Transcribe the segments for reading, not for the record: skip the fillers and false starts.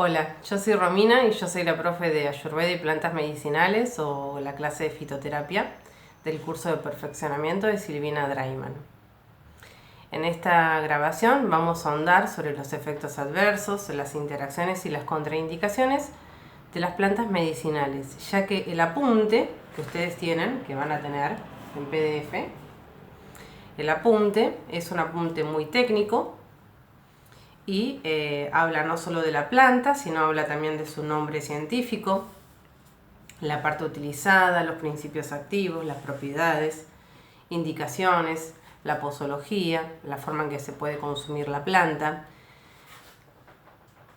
Hola, yo soy Romina y yo soy la profe de Ayurveda y plantas medicinales o la clase de fitoterapia del curso de perfeccionamiento de Silvina Draiman. En esta grabación vamos a ahondar sobre los efectos adversos, las interacciones y las contraindicaciones de las plantas medicinales, ya que el apunte que ustedes tienen, que van a tener en PDF, el apunte es un apunte muy técnico y habla no solo de la planta, sino habla también de su nombre científico, la parte utilizada, los principios activos, las propiedades, indicaciones, la posología, la forma en que se puede consumir la planta.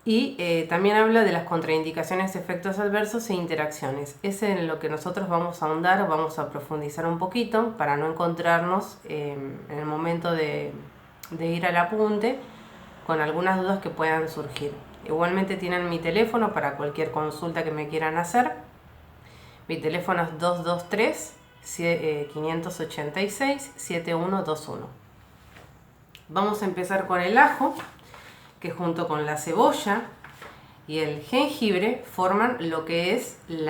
Y también habla de las contraindicaciones, efectos adversos e interacciones. Es en lo que nosotros vamos a ahondar, vamos a profundizar un poquito para no encontrarnos en el momento de ir al apunte con algunas dudas que puedan surgir. Igualmente tienen mi teléfono para cualquier consulta que me quieran hacer. Mi teléfono es 223-586-7121. Vamos a empezar con el ajo, que junto con la cebolla y el jengibre forman lo que es el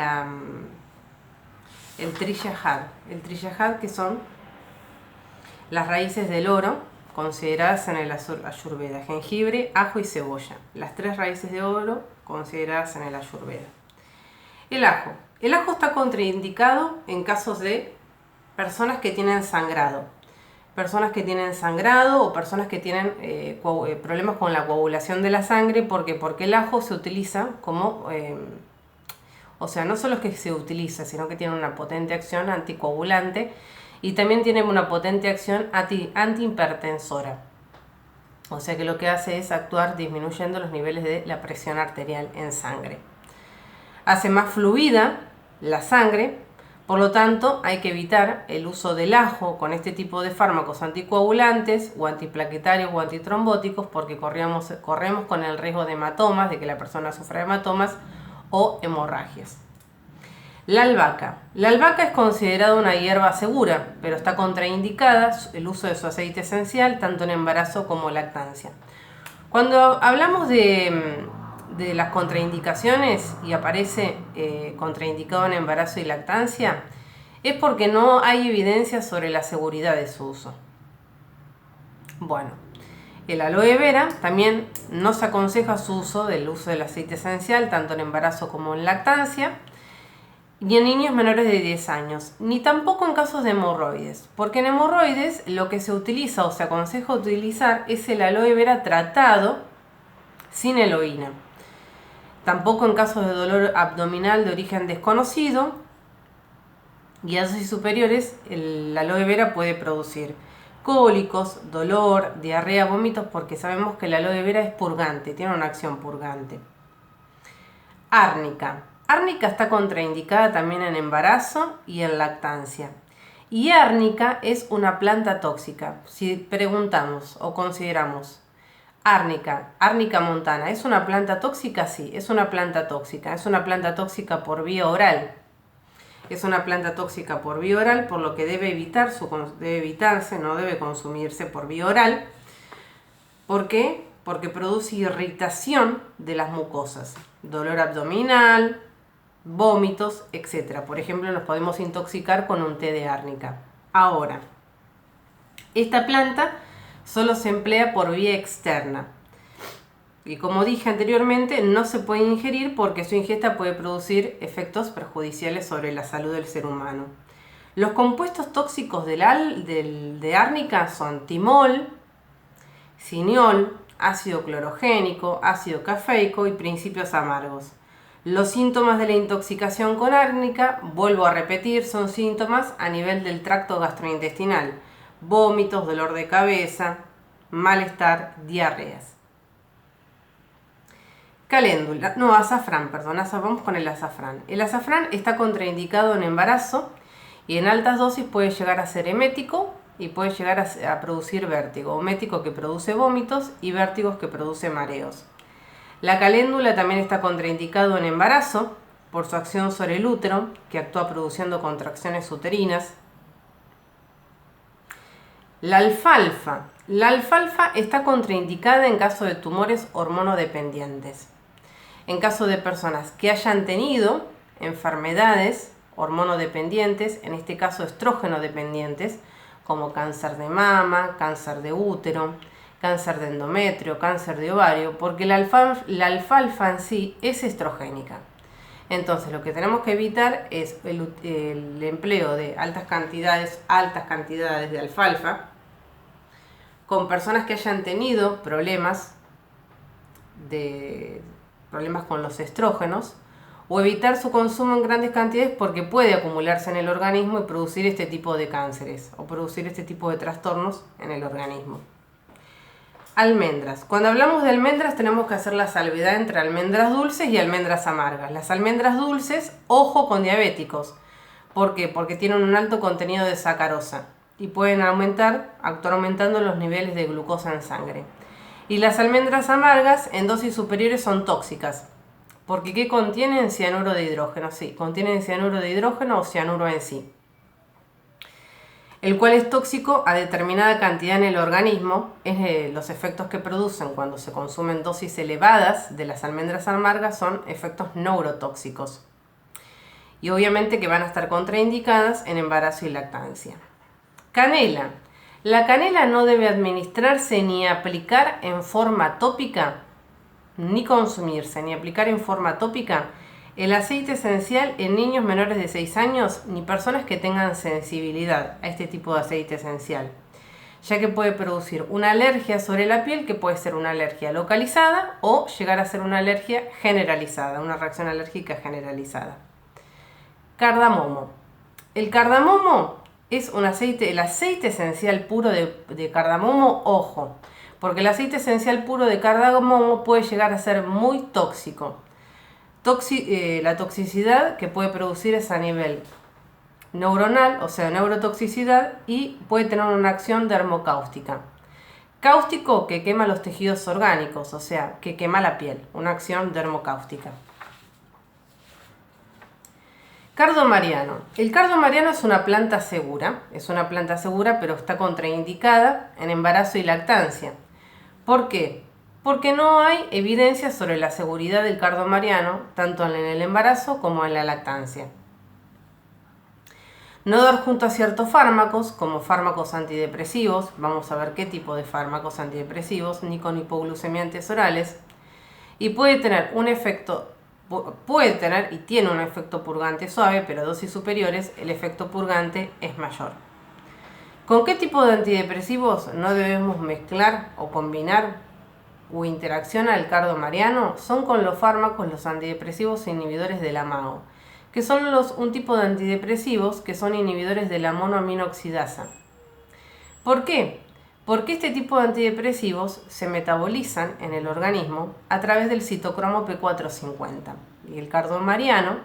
trillajad. El trillajad, que son las raíces del oro consideradas en el Ayurveda: jengibre, ajo y cebolla. Las tres raíces de oro consideradas en el Ayurveda. El ajo. El ajo está contraindicado en casos de personas que tienen sangrado. Personas que tienen sangrado o personas que tienen problemas con la coagulación de la sangre. Porque el ajo se utiliza como... o sea, no solo es que se utiliza, sino que tiene una potente acción anticoagulante y también tiene una potente acción antihipertensora. O sea que lo que hace es actuar disminuyendo los niveles de la presión arterial en sangre. Hace más fluida la sangre, por lo tanto hay que evitar el uso del ajo con este tipo de fármacos anticoagulantes o antiplaquetarios o antitrombóticos, porque corremos con el riesgo de hematomas, de que la persona sufra hematomas o hemorragias. La albahaca. La albahaca es considerada una hierba segura, pero está contraindicada el uso de su aceite esencial tanto en embarazo como lactancia. Cuando hablamos de las contraindicaciones y aparece contraindicado en embarazo y lactancia, es porque no hay evidencia sobre la seguridad de su uso. Bueno, el aloe vera también no se aconseja su uso del aceite esencial tanto en embarazo como en lactancia, ni en niños menores de 10 años, ni tampoco en casos de hemorroides, porque en hemorroides lo que se utiliza o se aconseja utilizar es el aloe vera tratado sin eloína. Tampoco en casos de dolor abdominal de origen desconocido y a dosis superiores, el aloe vera puede producir cólicos, dolor, diarrea, vómitos, porque sabemos que el aloe vera es purgante, tiene una acción purgante. Árnica. Árnica está contraindicada también en embarazo y en lactancia. Y árnica es una planta tóxica. Si preguntamos o consideramos árnica montana, ¿es una planta tóxica? Sí, es una planta tóxica. Es una planta tóxica por vía oral. Es una planta tóxica por vía oral, por lo que debe evitarse, no debe consumirse por vía oral. ¿Por qué? Porque produce irritación de las mucosas, dolor abdominal, vómitos, etc. Por ejemplo, nos podemos intoxicar con un té de árnica. Ahora, esta planta solo se emplea por vía externa. Y como dije anteriormente, no se puede ingerir porque su ingesta puede producir efectos perjudiciales sobre la salud del ser humano. Los compuestos tóxicos de árnica son timol, cineol, ácido clorogénico, ácido cafeico y principios amargos. Los síntomas de la intoxicación con árnica, vuelvo a repetir, son síntomas a nivel del tracto gastrointestinal: vómitos, dolor de cabeza, malestar, diarreas. Caléndula, no, azafrán, perdón, vamos con el azafrán. El azafrán está contraindicado en embarazo y en altas dosis puede llegar a ser emético y puede llegar a producir vértigo. Emético, que produce vómitos, y vértigos, que produce mareos. La caléndula también está contraindicado en embarazo por su acción sobre el útero, que actúa produciendo contracciones uterinas. La alfalfa. La alfalfa está contraindicada en caso de tumores hormonodependientes. En caso de personas que hayan tenido enfermedades hormonodependientes, en este caso estrógeno dependientes, como cáncer de mama, cáncer de útero, cáncer de endometrio, cáncer de ovario, porque la alfalfa en sí es estrogénica. Entonces lo que tenemos que evitar es el empleo de altas cantidades de alfalfa con personas que hayan tenido problemas con los estrógenos, o evitar su consumo en grandes cantidades porque puede acumularse en el organismo y producir este tipo de cánceres o producir este tipo de trastornos en el organismo. Almendras. Cuando hablamos de almendras tenemos que hacer la salvedad entre almendras dulces y almendras amargas. Las almendras dulces, ojo con diabéticos. ¿Por qué? Porque tienen un alto contenido de sacarosa y pueden actuar aumentando los niveles de glucosa en sangre. Y las almendras amargas en dosis superiores son tóxicas. Porque ¿qué contienen? Cianuro de hidrógeno. Sí, contienen cianuro de hidrógeno o cianuro en sí, el cual es tóxico a determinada cantidad en el organismo. Los efectos que producen cuando se consumen dosis elevadas de las almendras amargas son efectos neurotóxicos. Y obviamente que van a estar contraindicadas en embarazo y lactancia. Canela. La canela no debe administrarse ni aplicar en forma tópica, ni consumirse, ni aplicar en forma tópica el aceite esencial en niños menores de 6 años ni personas que tengan sensibilidad a este tipo de aceite esencial, ya que puede producir una alergia sobre la piel, que puede ser una alergia localizada o llegar a ser una alergia generalizada, una reacción alérgica generalizada. Cardamomo. El cardamomo es un aceite, el aceite esencial puro de cardamomo, ojo, porque el aceite esencial puro de cardamomo puede llegar a ser muy tóxico. La toxicidad que puede producir es a nivel neuronal, o sea, neurotoxicidad, y puede tener una acción dermocáustica. Cáustico, que quema los tejidos orgánicos, o sea, que quema la piel, una acción dermocáustica. Cardo mariano. El cardo mariano es una planta segura, pero está contraindicada en embarazo y lactancia. ¿Por qué? Porque no hay evidencia sobre la seguridad del cardo mariano, tanto en el embarazo como en la lactancia. No dar junto a ciertos fármacos, como fármacos antidepresivos, vamos a ver qué tipo de fármacos antidepresivos, ni con hipoglucemiantes orales, y tiene un efecto purgante suave, pero a dosis superiores el efecto purgante es mayor. ¿Con qué tipo de antidepresivos no debemos mezclar o combinar o interacciona el cardo mariano? Son con los fármacos, los antidepresivos inhibidores de la MAO, que son un tipo de antidepresivos que son inhibidores de la monoaminoxidasa. ¿Por qué? Porque este tipo de antidepresivos se metabolizan en el organismo a través del citocromo P450. Y el cardo mariano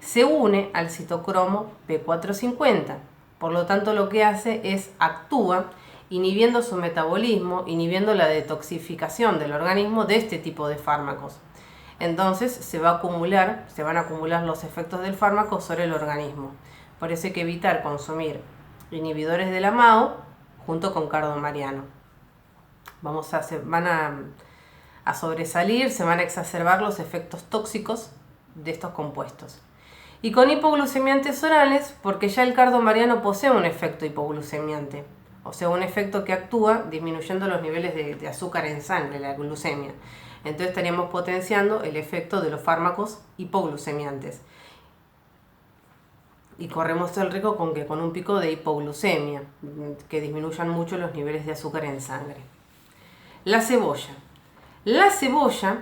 se une al citocromo P450. Por lo tanto, lo que hace es actúa inhibiendo su metabolismo, inhibiendo la detoxificación del organismo de este tipo de fármacos. Entonces se van a acumular los efectos del fármaco sobre el organismo. Por eso hay que evitar consumir inhibidores de la MAO junto con cardo mariano. Van a sobresalir, se van a exacerbar los efectos tóxicos de estos compuestos. Y con hipoglucemiantes orales, porque ya el cardo mariano posee un efecto hipoglucemiante, o sea, un efecto que actúa disminuyendo los niveles de azúcar en sangre, la glucemia. Entonces estaríamos potenciando el efecto de los fármacos hipoglucemiantes. Y corremos el riesgo con un pico de hipoglucemia, que disminuyan mucho los niveles de azúcar en sangre. La cebolla. La cebolla,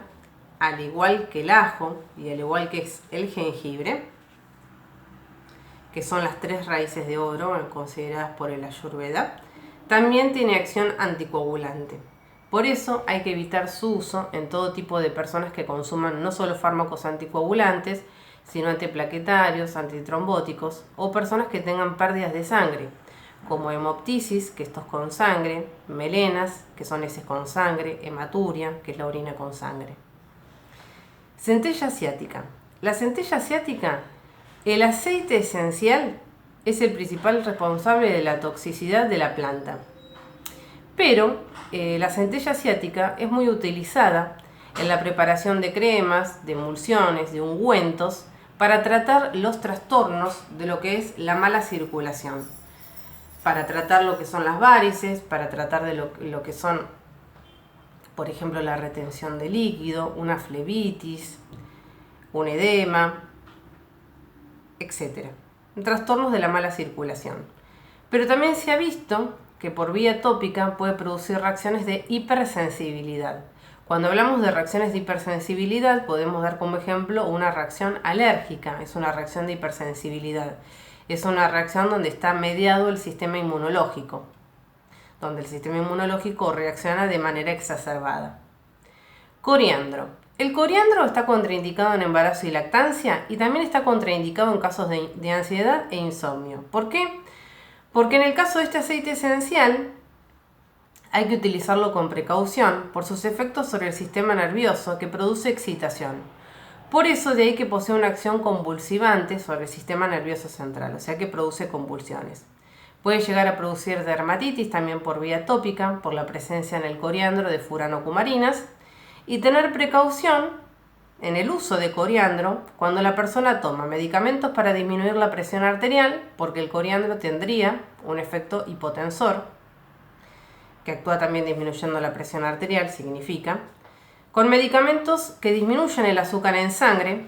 al igual que el ajo y al igual que es el jengibre, que son las 3 raíces de oro consideradas por el Ayurveda, también tiene acción anticoagulante. Por eso hay que evitar su uso en todo tipo de personas que consuman no solo fármacos anticoagulantes, sino antiplaquetarios, antitrombóticos, o personas que tengan pérdidas de sangre, como hemoptisis, que esto es con sangre, melenas, que son heces con sangre, hematuria, que es la orina con sangre. Centella asiática. La centella asiática, el aceite esencial es el principal responsable de la toxicidad de la planta. Pero la centella asiática es muy utilizada en la preparación de cremas, de emulsiones, de ungüentos, para tratar los trastornos de lo que es la mala circulación, para tratar lo que son las varices, para tratar de lo que son, por ejemplo, la retención de líquido, una flebitis, un edema, etc. Trastornos de la mala circulación. Pero también se ha visto que por vía tópica puede producir reacciones de hipersensibilidad. Cuando hablamos de reacciones de hipersensibilidad, podemos dar como ejemplo una reacción alérgica, es una reacción de hipersensibilidad. Es una reacción donde está mediado el sistema inmunológico, donde el sistema inmunológico reacciona de manera exacerbada. Coriandro. El coriandro está contraindicado en embarazo y lactancia y también está contraindicado en casos de ansiedad e insomnio. ¿Por qué? Porque en el caso de este aceite esencial hay que utilizarlo con precaución por sus efectos sobre el sistema nervioso que produce excitación. Por eso de ahí que posee una acción convulsivante sobre el sistema nervioso central, o sea que produce convulsiones. Puede llegar a producir dermatitis también por vía tópica, por la presencia en el coriandro de furanocumarinas, y tener precaución en el uso de coriandro cuando la persona toma medicamentos para disminuir la presión arterial, porque el coriandro tendría un efecto hipotensor, que actúa también disminuyendo la presión arterial, significa, con medicamentos que disminuyen el azúcar en sangre.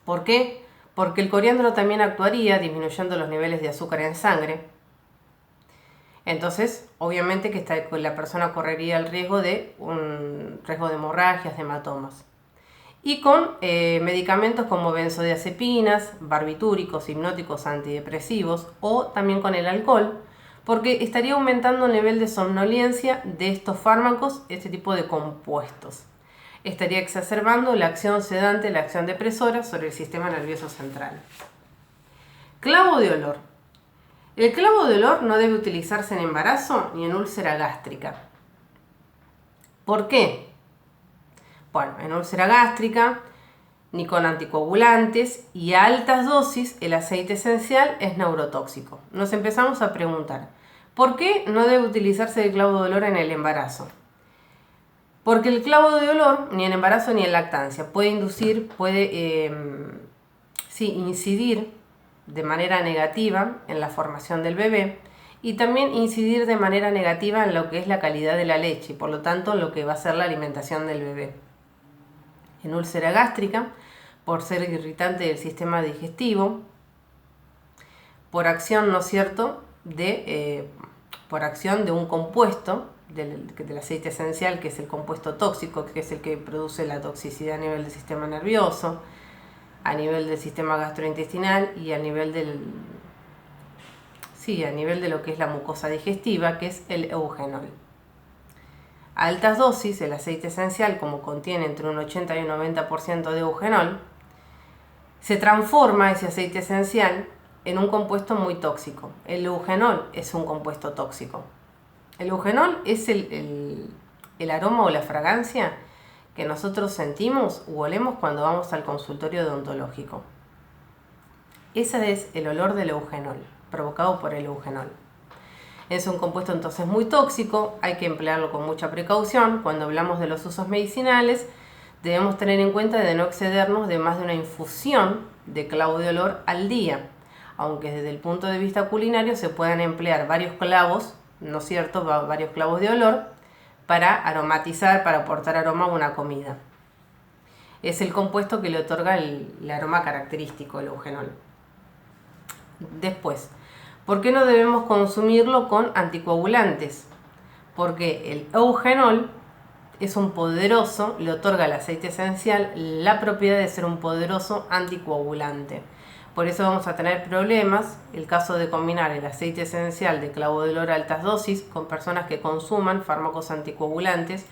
¿Por qué? Porque el coriandro también actuaría disminuyendo los niveles de azúcar en sangre. Entonces, obviamente que la persona correría el riesgo de hemorragias, de hematomas. Y con medicamentos como benzodiazepinas, barbitúricos, hipnóticos, antidepresivos o también con el alcohol, porque estaría aumentando el nivel de somnolencia de estos fármacos, este tipo de compuestos. Estaría exacerbando la acción sedante, la acción depresora sobre el sistema nervioso central. Clavo de olor. El clavo de olor no debe utilizarse en embarazo ni en úlcera gástrica. ¿Por qué? Bueno, en úlcera gástrica, ni con anticoagulantes y a altas dosis el aceite esencial es neurotóxico. Nos empezamos a preguntar, ¿por qué no debe utilizarse el clavo de olor en el embarazo? Porque el clavo de olor, ni en embarazo ni en lactancia, puede incidir de manera negativa en la formación del bebé y también incidir de manera negativa en lo que es la calidad de la leche y por lo tanto en lo que va a ser la alimentación del bebé. En úlcera gástrica, por ser irritante del sistema digestivo, por acción, ¿no es cierto?, por acción de un compuesto del aceite esencial, que es el compuesto tóxico, que es el que produce la toxicidad a nivel del sistema nervioso, a nivel del sistema gastrointestinal y a nivel de lo que es la mucosa digestiva, que es el eugenol. A altas dosis, el aceite esencial, como contiene entre un 80 y un 90% de eugenol, se transforma ese aceite esencial en un compuesto muy tóxico. El eugenol es un compuesto tóxico. El eugenol es el aroma o la fragancia que nosotros sentimos u olemos cuando vamos al consultorio odontológico. Ese es el olor del eugenol, provocado por el eugenol. Es un compuesto entonces muy tóxico, hay que emplearlo con mucha precaución. Cuando hablamos de los usos medicinales, debemos tener en cuenta de no excedernos de más de una infusión de clavo de olor al día, aunque desde el punto de vista culinario se puedan emplear varios clavos, ¿no es cierto?, varios clavos de olor para aromatizar, para aportar aroma a una comida. Es el compuesto que le otorga el aroma característico, el eugenol. Después, ¿por qué no debemos consumirlo con anticoagulantes? Porque el eugenol es un poderoso, le otorga al aceite esencial la propiedad de ser un poderoso anticoagulante. Por eso vamos a tener problemas el caso de combinar el aceite esencial de clavo de olor a altas dosis con personas que consuman fármacos anticoagulantes.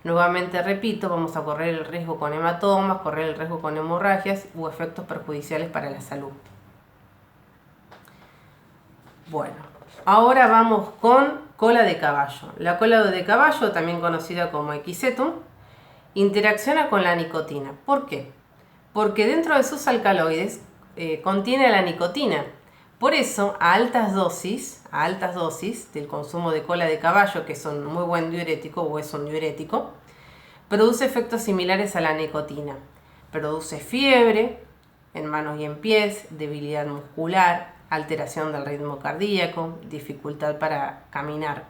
Nuevamente repito, vamos a correr el riesgo con hematomas, correr el riesgo con hemorragias u efectos perjudiciales para la salud. Bueno, ahora vamos con cola de caballo. La cola de caballo, también conocida como equisetum, interacciona con la nicotina. ¿Por qué? Porque dentro de sus alcaloides contiene la nicotina. Por eso, a altas dosis del consumo de cola de caballo, que es un muy buen diurético o es un diurético, Produce efectos similares a la nicotina. Produce fiebre en manos y en pies, debilidad muscular, alteración del ritmo cardíaco, dificultad para caminar,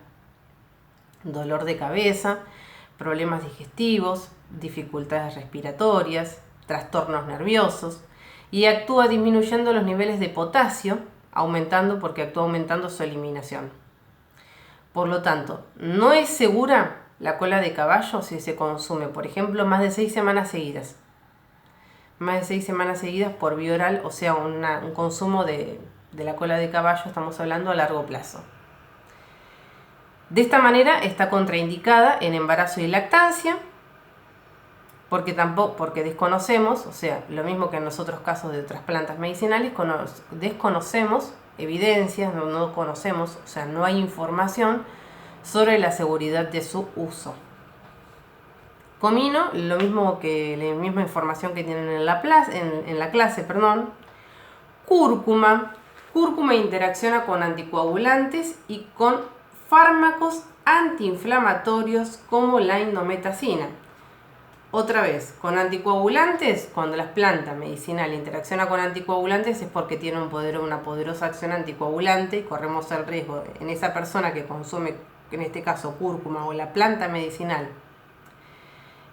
dolor de cabeza, problemas digestivos, dificultades respiratorias, trastornos nerviosos, y actúa disminuyendo los niveles de potasio, porque actúa aumentando su eliminación. Por lo tanto, no es segura la cola de caballo si se consume, por ejemplo, más de 6 semanas seguidas. Más de 6 semanas seguidas por vía oral, o sea, un consumo de la cola de caballo, estamos hablando a largo plazo. De esta manera está contraindicada en embarazo y lactancia, porque desconocemos, o sea, lo mismo que en los otros casos de otras plantas medicinales, desconocemos evidencias, no conocemos, o sea, no hay información sobre la seguridad de su uso. Comino, lo mismo que la misma información que tienen en la clase. Cúrcuma. Cúrcuma interacciona con anticoagulantes y con fármacos antiinflamatorios como la indometacina. Otra vez, con anticoagulantes, cuando la planta medicinal interacciona con anticoagulantes es porque tiene una poderosa acción anticoagulante y corremos el riesgo en esa persona que consume, en este caso cúrcuma o la planta medicinal,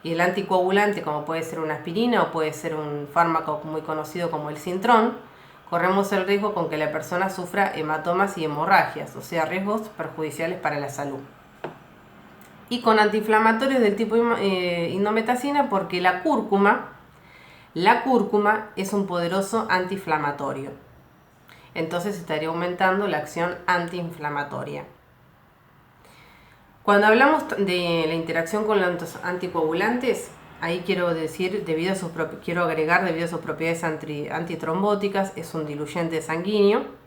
y el anticoagulante, como puede ser una aspirina o puede ser un fármaco muy conocido como el Sintrón, corremos el riesgo con que la persona sufra hematomas y hemorragias, o sea, riesgos perjudiciales para la salud. Y con antiinflamatorios del tipo indometacina, porque la cúrcuma es un poderoso antiinflamatorio. Entonces estaría aumentando la acción antiinflamatoria. Cuando hablamos de la interacción con los anticoagulantes, ahí quiero agregar, debido a sus propiedades antitrombóticas, es un diluyente sanguíneo,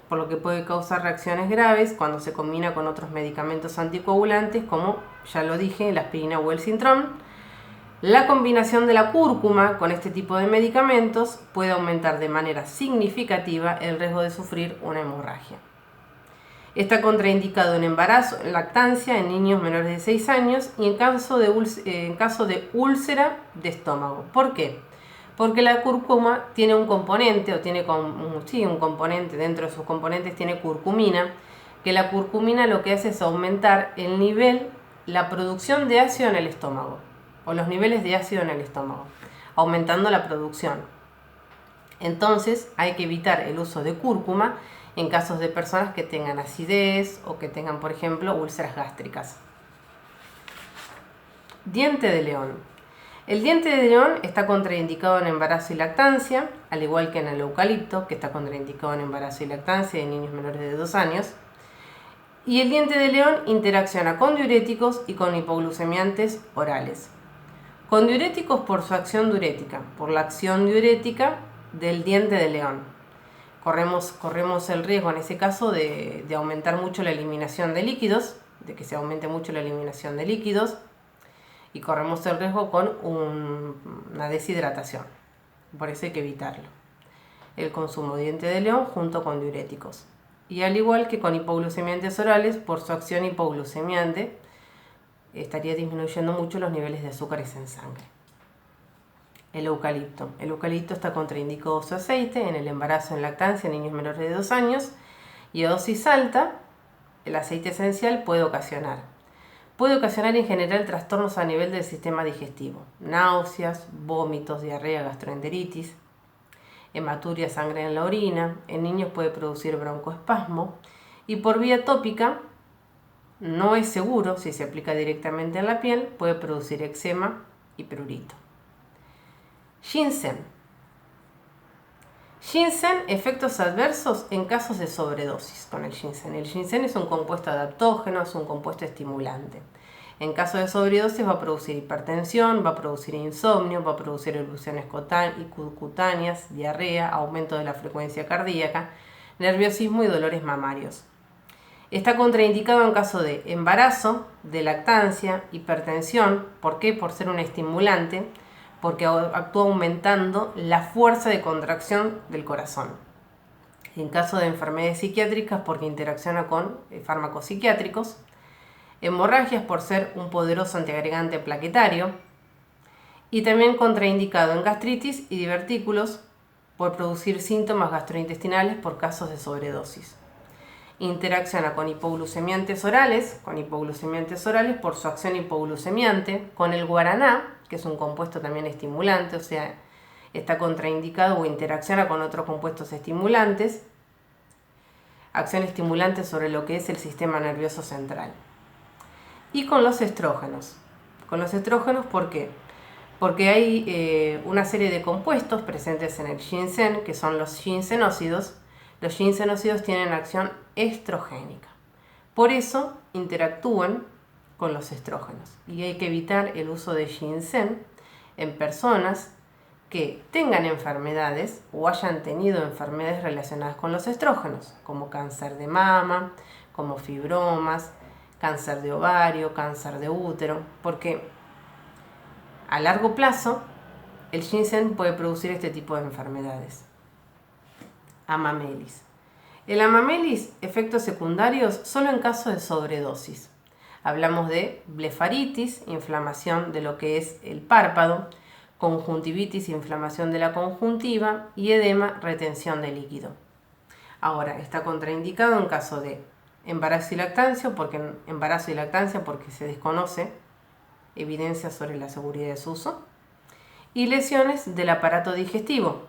por lo que puede causar reacciones graves cuando se combina con otros medicamentos anticoagulantes, como ya lo dije, la aspirina o el Sintrón. La combinación de la cúrcuma con este tipo de medicamentos puede aumentar de manera significativa el riesgo de sufrir una hemorragia. Está contraindicado en embarazo, en lactancia, en niños menores de 6 años y en caso de úlcera de estómago. ¿Por qué? Porque la cúrcuma tiene un componente, un componente, dentro de sus componentes tiene curcumina, que la curcumina lo que hace es aumentar la producción de ácido en el estómago, o los niveles de ácido en el estómago, aumentando la producción. Entonces hay que evitar el uso de cúrcuma en casos de personas que tengan acidez o que tengan, por ejemplo, úlceras gástricas. Diente de león. El diente de león está contraindicado en embarazo y lactancia, al igual que en el eucalipto, que está contraindicado en embarazo y lactancia de niños menores de 2 años. Y el diente de león interacciona con diuréticos y con hipoglucemiantes orales. Con diuréticos por su acción diurética, por la acción diurética del diente de león. Corremos el riesgo en ese caso de aumentar mucho la eliminación de líquidos, de que se aumente mucho la eliminación de líquidos, y corremos el riesgo con una deshidratación. Por eso hay que evitarlo. El consumo de diente de león junto con diuréticos. Y al igual que con hipoglucemiantes orales, por su acción hipoglucemiante, estaría disminuyendo mucho los niveles de azúcares en sangre. El eucalipto. El eucalipto está contraindicado su aceite en el embarazo en lactancia en niños menores de 2 años y a dosis alta, el aceite esencial puede ocasionar en general trastornos a nivel del sistema digestivo, náuseas, vómitos, diarrea, gastroenteritis, hematuria, sangre en la orina, en niños puede producir broncoespasmo y por vía tópica, no es seguro, si se aplica directamente en la piel, puede producir eczema y prurito. Ginseng. Ginseng, efectos adversos en casos de sobredosis con el ginseng. El ginseng es un compuesto adaptógeno, es un compuesto estimulante. En caso de sobredosis va a producir hipertensión, va a producir insomnio, va a producir erupciones cutáneas, diarrea, aumento de la frecuencia cardíaca, nerviosismo y dolores mamarios. Está contraindicado en caso de embarazo, de lactancia, hipertensión. ¿Por qué? Por ser un estimulante, porque actúa aumentando la fuerza de contracción del corazón. En caso de enfermedades psiquiátricas, porque interacciona con fármacos psiquiátricos. hemorragias por ser un poderoso antiagregante plaquetario y también contraindicado en gastritis y divertículos por producir síntomas gastrointestinales por casos de sobredosis. Interacciona con hipoglucemiantes orales, por su acción hipoglucemiante, con el guaraná, que es un compuesto también estimulante, o sea, está contraindicado o interacciona con otros compuestos estimulantes, acción estimulante sobre lo que es el sistema nervioso central. Y con los estrógenos. Con los estrógenos, ¿por qué? Porque hay una serie de compuestos presentes en el ginseng, que son los ginsenócidos. Los ginsenócidos tienen acción estrogénica. Por eso interactúan con los estrógenos. Y hay que evitar el uso de ginseng en personas que tengan enfermedades o hayan tenido enfermedades relacionadas con los estrógenos, como cáncer de mama, como fibromas, cáncer de ovario, cáncer de útero, porque a largo plazo el ginseng puede producir este tipo de enfermedades. Amamelis. El amamelis, efectos secundarios solo en caso de sobredosis. Hablamos de blefaritis, inflamación de lo que es el párpado, conjuntivitis, inflamación de la conjuntiva y edema, retención de líquido. Ahora, está contraindicado en caso de embarazo y lactancia porque se desconoce evidencia sobre la seguridad de su uso, y lesiones del aparato digestivo,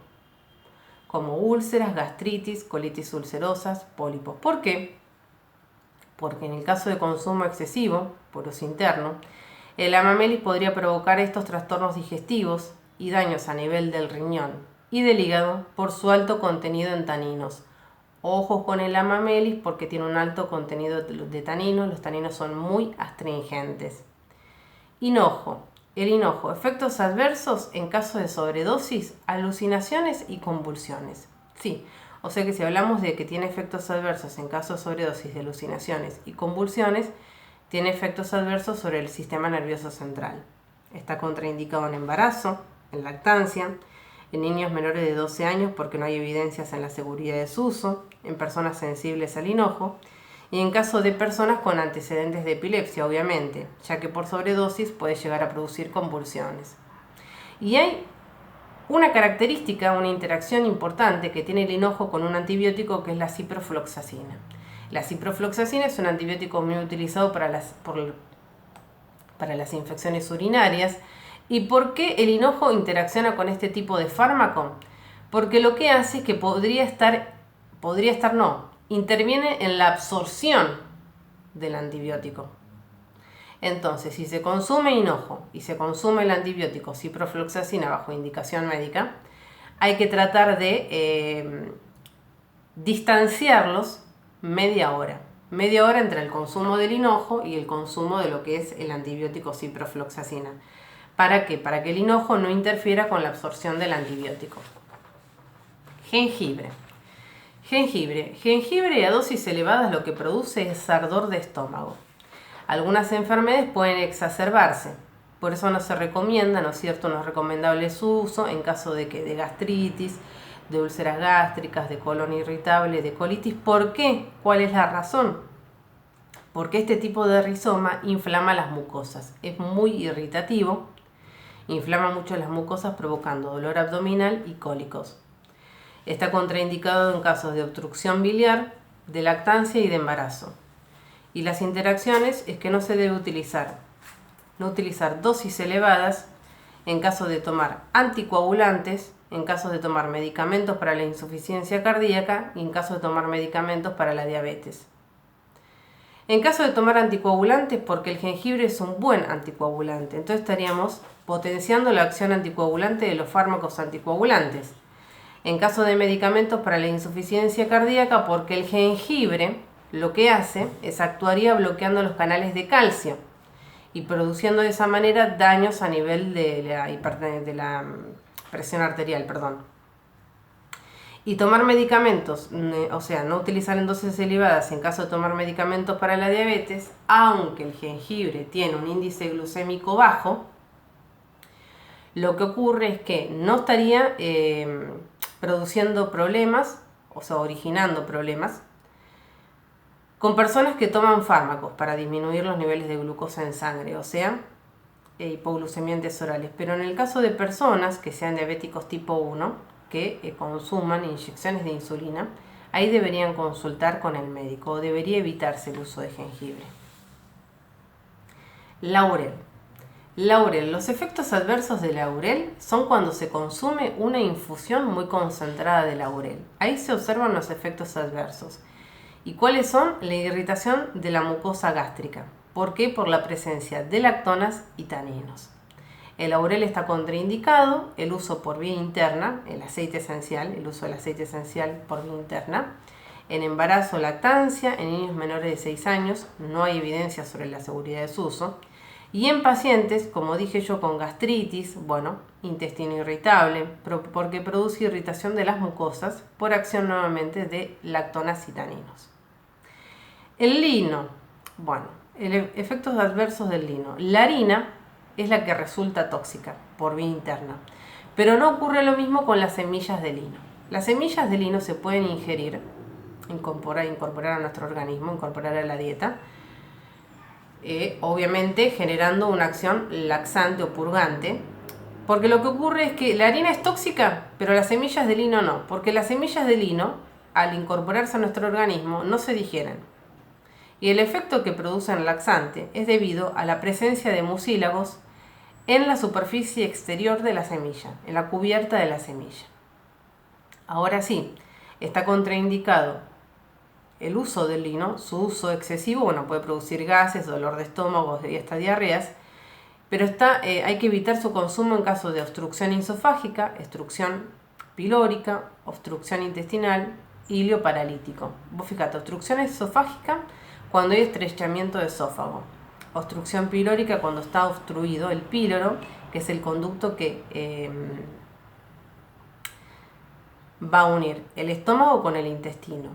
como úlceras, gastritis, colitis ulcerosas, pólipos. ¿Por qué? Porque en el caso de consumo excesivo, por uso interno, el amamelis podría provocar estos trastornos digestivos y daños a nivel del riñón y del hígado por su alto contenido en taninos. Ojo con el amamelis porque tiene un alto contenido de taninos, los taninos son muy astringentes. Hinojo. El hinojo, efectos adversos en caso de sobredosis, alucinaciones y convulsiones. Sí, o sea que si hablamos de que tiene efectos adversos en caso de sobredosis de alucinaciones y convulsiones, tiene efectos adversos sobre el sistema nervioso central. Está contraindicado en embarazo, en lactancia, en niños menores de 12 años porque no hay evidencias en la seguridad de su uso, en personas sensibles al hinojo, y en caso de personas con antecedentes de epilepsia, obviamente, ya que por sobredosis puede llegar a producir convulsiones. Y hay una característica, una interacción importante que tiene el hinojo con un antibiótico que es la ciprofloxacina. La ciprofloxacina es un antibiótico muy utilizado para las infecciones urinarias. ¿Y por qué el hinojo interacciona con este tipo de fármaco? Porque lo que hace es que interviene en la absorción del antibiótico. Entonces, si se consume hinojo y se consume el antibiótico ciprofloxacina bajo indicación médica, hay que tratar de distanciarlos media hora entre el consumo del hinojo y el consumo de lo que es el antibiótico ciprofloxacina. ¿Para qué? Para que el hinojo no interfiera con la absorción del antibiótico. Jengibre. Jengibre a dosis elevadas lo que produce es ardor de estómago. Algunas enfermedades pueden exacerbarse, por eso no se recomienda, ¿no es cierto? No es recomendable su uso en caso de gastritis, de úlceras gástricas, de colon irritable, de colitis. ¿Por qué? ¿Cuál es la razón? Porque este tipo de rizoma inflama las mucosas, es muy irritativo, inflama mucho las mucosas provocando dolor abdominal y cólicos. Está contraindicado en casos de obstrucción biliar, de lactancia y de embarazo. Y las interacciones es que no se debe utilizar dosis elevadas en caso de tomar anticoagulantes, en caso de tomar medicamentos para la insuficiencia cardíaca y en caso de tomar medicamentos para la diabetes. En caso de tomar anticoagulantes, porque el jengibre es un buen anticoagulante, entonces estaríamos potenciando la acción anticoagulante de los fármacos anticoagulantes. En caso de medicamentos para la insuficiencia cardíaca, porque el jengibre lo que hace es actuaría bloqueando los canales de calcio y produciendo de esa manera daños a nivel de la presión arterial, Y tomar medicamentos, o sea, no utilizar en dosis elevadas en caso de tomar medicamentos para la diabetes, aunque el jengibre tiene un índice glucémico bajo, lo que ocurre es que no estaría produciendo problemas, o sea, originando problemas, con personas que toman fármacos para disminuir los niveles de glucosa en sangre, o sea, hipoglucemiantes orales. Pero en el caso de personas que sean diabéticos tipo 1, que consuman inyecciones de insulina, ahí deberían consultar con el médico o debería evitarse el uso de jengibre. Laurel. Laurel. Los efectos adversos de laurel son cuando se consume una infusión muy concentrada de laurel. Ahí se observan los efectos adversos. ¿Y cuáles son? La irritación de la mucosa gástrica. ¿Por qué? Por la presencia de lactonas y taninos. El laurel está contraindicado, el uso por vía interna, el aceite esencial, el uso del aceite esencial por vía interna. En embarazo o lactancia, en niños menores de 6 años, no hay evidencia sobre la seguridad de su uso. Y en pacientes, como dije yo, con gastritis, intestino irritable, porque produce irritación de las mucosas por acción nuevamente de lactonas y taninos. El lino, efectos adversos del lino. La harina es la que resulta tóxica por vía interna, pero no ocurre lo mismo con las semillas de lino. Las semillas de lino se pueden ingerir, incorporar a nuestro organismo, incorporar a la dieta, obviamente generando una acción laxante o purgante, porque lo que ocurre es que la harina es tóxica, pero las semillas de lino no, porque las semillas de lino, al incorporarse a nuestro organismo, no se digieren. Y el efecto que producen laxante es debido a la presencia de mucílagos en la superficie exterior de la semilla, en la cubierta de la semilla. Ahora sí, está contraindicado el uso del lino. Su uso excesivo puede producir gases, dolor de estómago y hasta diarreas, pero hay que evitar su consumo en caso de obstrucción esofágica, obstrucción pilórica, obstrucción intestinal, hilio paralítico. Vos fíjate, obstrucción esofágica cuando hay estrechamiento de esófago, obstrucción pilórica cuando está obstruido el píloro, que es el conducto que va a unir el estómago con el intestino.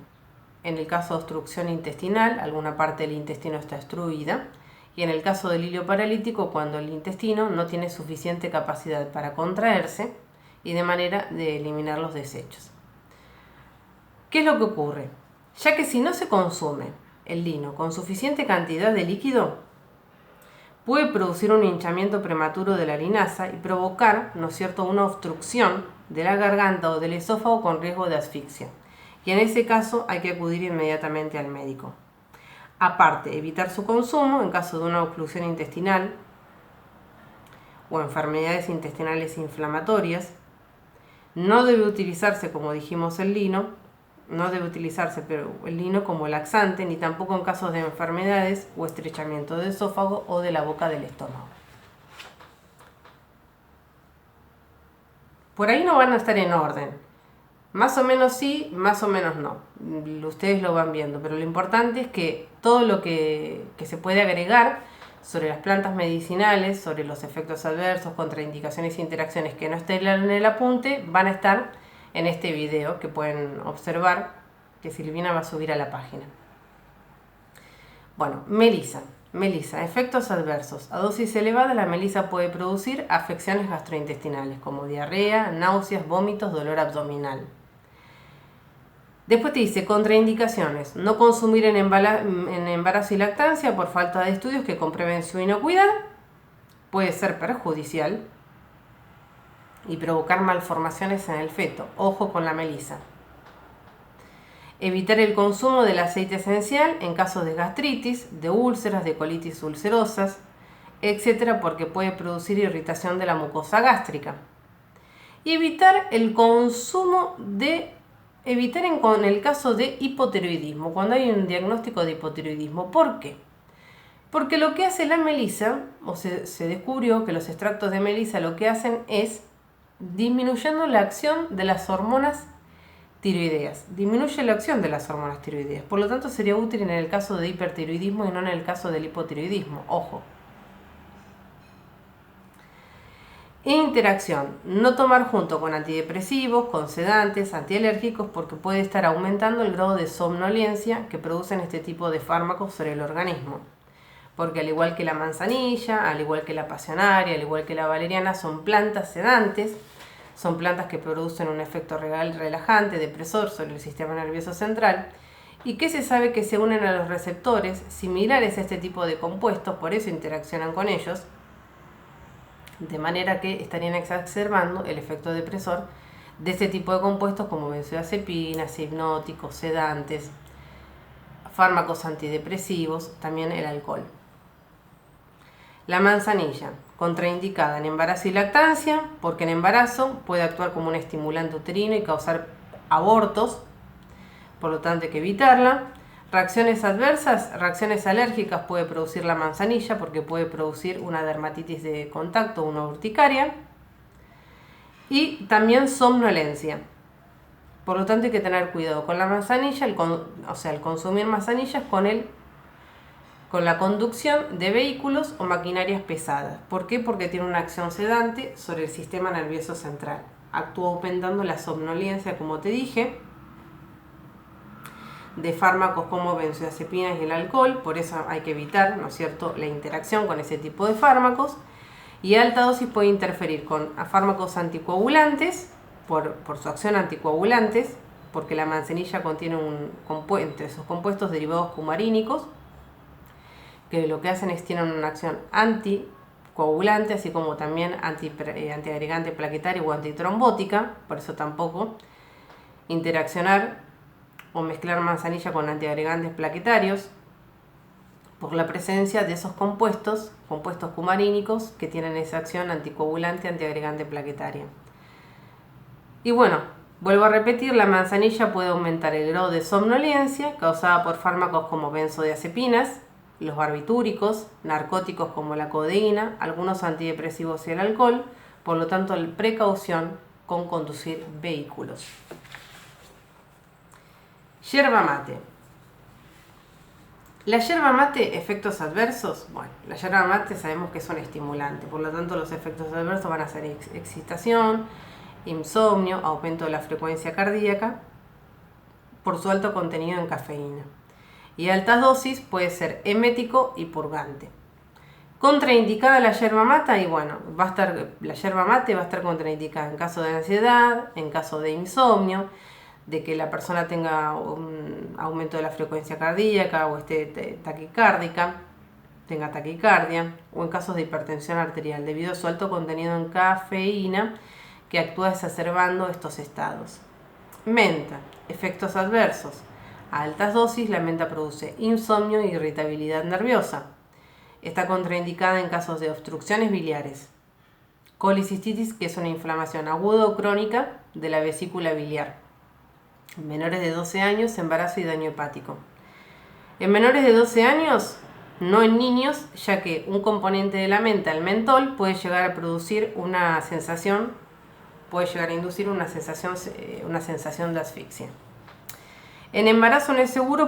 En el caso de obstrucción intestinal, alguna parte del intestino está obstruida. Y en el caso del hilio paralítico, cuando el intestino no tiene suficiente capacidad para contraerse y de manera de eliminar los desechos. ¿Qué es lo que ocurre? Ya que si no se consume el lino con suficiente cantidad de líquido, puede producir un hinchamiento prematuro de la linasa y provocar, una obstrucción de la garganta o del esófago con riesgo de asfixia. Y en ese caso hay que acudir inmediatamente al médico. Aparte, evitar su consumo en caso de una oclusión intestinal o enfermedades intestinales inflamatorias. No debe utilizarse, como dijimos, el lino como laxante, ni tampoco en casos de enfermedades o estrechamiento del esófago o de la boca del estómago. Por ahí no van a estar en orden. Más o menos sí, más o menos no. Ustedes lo van viendo, pero lo importante es que todo lo que se puede agregar sobre las plantas medicinales, sobre los efectos adversos, contraindicaciones e interacciones que no estén en el apunte, van a estar en este video que pueden observar, que Silvina va a subir a la página. Melisa. Melisa, efectos adversos. A dosis elevada, la melisa puede producir afecciones gastrointestinales como diarrea, náuseas, vómitos, dolor abdominal. Después te dice contraindicaciones. No consumir en embarazo y lactancia por falta de estudios que comprueben su inocuidad. Puede ser perjudicial y provocar malformaciones en el feto. Ojo con la melisa. Evitar el consumo del aceite esencial en casos de gastritis, de úlceras, de colitis ulcerosas, etc., porque puede producir irritación de la mucosa gástrica. Y evitar el consumo en el caso de hipotiroidismo, cuando hay un diagnóstico de hipotiroidismo. ¿Por qué? Porque lo que hace la melisa, se descubrió que los extractos de melisa lo que hacen es disminuyendo la acción de las hormonas tiroideas. Disminuye la acción de las hormonas tiroideas. Por lo tanto, sería útil en el caso de hipertiroidismo y no en el caso del hipotiroidismo. Ojo. Interacción. No tomar junto con antidepresivos, con sedantes, antialérgicos, porque puede estar aumentando el grado de somnolencia que producen este tipo de fármacos sobre el organismo. Porque al igual que la manzanilla, al igual que la pasionaria, al igual que la valeriana, son plantas sedantes, son plantas que producen un efecto relajante, depresor sobre el sistema nervioso central, y que se sabe que se unen a los receptores similares a este tipo de compuestos, por eso interaccionan con ellos, de manera que estarían exacerbando el efecto depresor de este tipo de compuestos como benzodiazepinas, hipnóticos, sedantes, fármacos antidepresivos, también el alcohol. La manzanilla, contraindicada en embarazo y lactancia, porque en embarazo puede actuar como un estimulante uterino y causar abortos, por lo tanto hay que evitarla. Reacciones adversas, reacciones alérgicas puede producir la manzanilla porque puede producir una dermatitis de contacto, una urticaria. Y también somnolencia. Por lo tanto hay que tener cuidado con la manzanilla, el consumir manzanillas con la conducción de vehículos o maquinarias pesadas. ¿Por qué? Porque tiene una acción sedante sobre el sistema nervioso central. Actúa aumentando la somnolencia, como te dije, de fármacos como benzodiazepinas y el alcohol, por eso hay que evitar, ¿no es cierto?, la interacción con ese tipo de fármacos. Y a alta dosis puede interferir con fármacos anticoagulantes, por su acción anticoagulantes, porque la manzanilla contiene entre esos compuestos derivados cumarínicos, que lo que hacen es tienen una acción anticoagulante, así como también antiagregante plaquetario o antitrombótica, por eso tampoco interaccionar o mezclar manzanilla con antiagregantes plaquetarios, por la presencia de esos compuestos cumarínicos que tienen esa acción anticoagulante, antiagregante plaquetaria. Y bueno, vuelvo a repetir, la manzanilla puede aumentar el grado de somnolencia causada por fármacos como benzodiazepinas, los barbitúricos, narcóticos como la codeína, algunos antidepresivos y el alcohol, por lo tanto, precaución con conducir vehículos. Yerba mate. La yerba mate, efectos adversos. Bueno, la yerba mate sabemos que es un estimulante, por lo tanto los efectos adversos van a ser excitación, insomnio, aumento de la frecuencia cardíaca, por su alto contenido en cafeína. Y a altas dosis puede ser emético y purgante. Contraindicada la yerba mate, y bueno, la yerba mate va a estar contraindicada en caso de ansiedad, en caso de insomnio, de que la persona tenga un aumento de la frecuencia cardíaca o esté taquicárdica, tenga taquicardia, o en casos de hipertensión arterial, debido a su alto contenido en cafeína que actúa exacerbando estos estados. Menta, efectos adversos. A altas dosis, la menta produce insomnio e irritabilidad nerviosa. Está contraindicada en casos de obstrucciones biliares. Colicistitis, que es una inflamación aguda o crónica de la vesícula biliar. En menores de 12 años, embarazo y daño hepático. En menores de 12 años, no en niños, ya que un componente de la menta, el mentol, puede llegar a producir una sensación, puede llegar a inducir una sensación de asfixia. En embarazo no es seguro